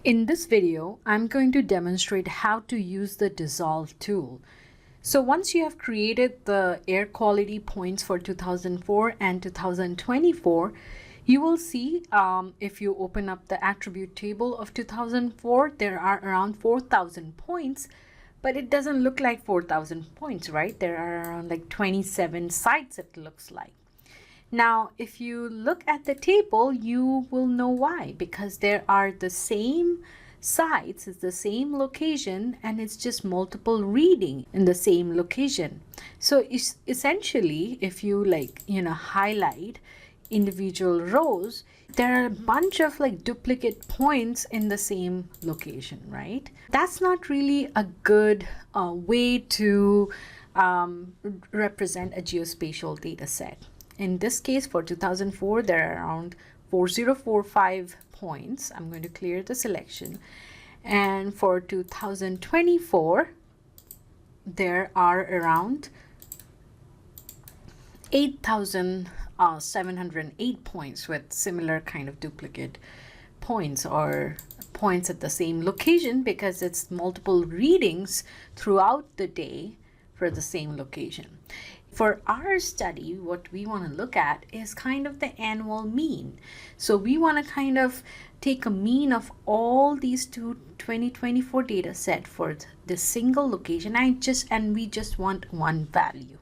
In this video, I'm going to demonstrate how to use the Dissolve tool. So once you have created the air quality points for 2004 and 2024, you will see if you open up the attribute table of 2004, there are around 4,000 points, but it doesn't look like 4,000 points, right? There are around like 27 sites, it looks like. Now, if you look at the table, you will know why, because there are the same sites, it's the same location, and it's just multiple reading in the same location. So essentially, if you highlight individual rows, there are a bunch of duplicate points in the same location, right? That's not really a good way to represent a geospatial data set. In this case, for 2004, there are around 4045 points. I'm going to clear the selection. And for 2024, there are around 8,708 points with similar kind of duplicate points or points at the same location, because it's multiple readings throughout the day for the same location. For our study, what we want to look at is kind of the annual mean. So we want to kind of take a mean of all these 2024 data set for the single location, and we just want one value,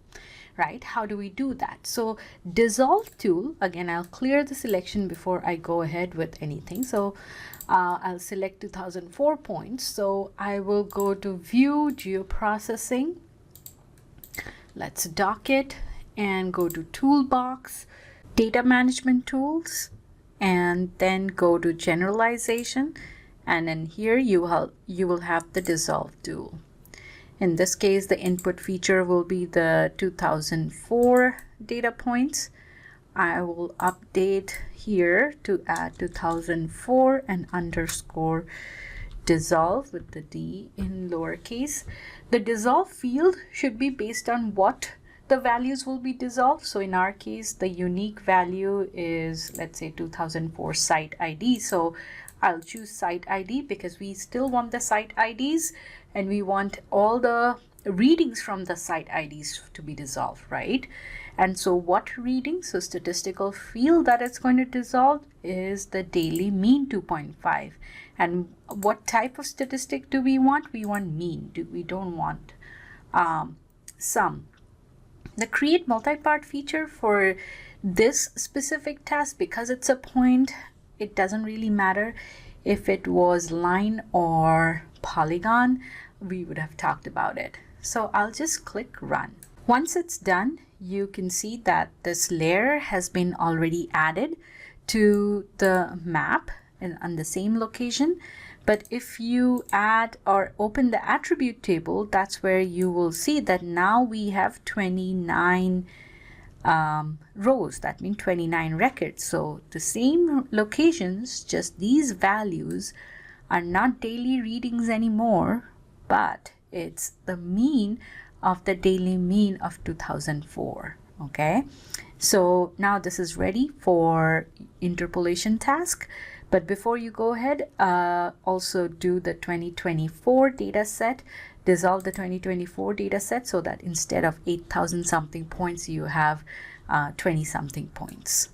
right? How do we do that? So Dissolve tool, again, I'll clear the selection before I go ahead with anything. So I'll select 2004 points. So I will go to View Geoprocessing. Let's dock it and go to Toolbox, Data Management Tools, and then go to Generalization. And then here you will have the Dissolve tool. In this case, the input feature will be the 2004 data points. I will update here to add 2004 and underscore dissolve with the D in lowercase. The dissolve field should be based on what the values will be dissolved. So in our case, the unique value is, let's say, 2004 site ID. So I'll choose site ID because we still want the site IDs and we want all the readings from the site IDs to be dissolved, right? And so what reading? So statistical field that it's going to dissolve is the daily mean 2.5. And what type of statistic do we want? We want mean. We don't want sum. The create multi-part feature for this specific task, because it's a point, it doesn't really matter if it was line or polygon. We would have talked about it. So I'll just click run. Once it's done, you can see that this layer has been already added to the map and on the same location. But if you add or open the attribute table, that's where you will see that now we have 29 rows. That means 29 records. So the same locations, just these values are not daily readings anymore, but it's the mean of the daily mean of 2004. Okay, so now this is ready for interpolation task. But before you go ahead, also do the 2024 data set, dissolve the 2024 data set so that instead of 8,000 something points, you have 20 something points.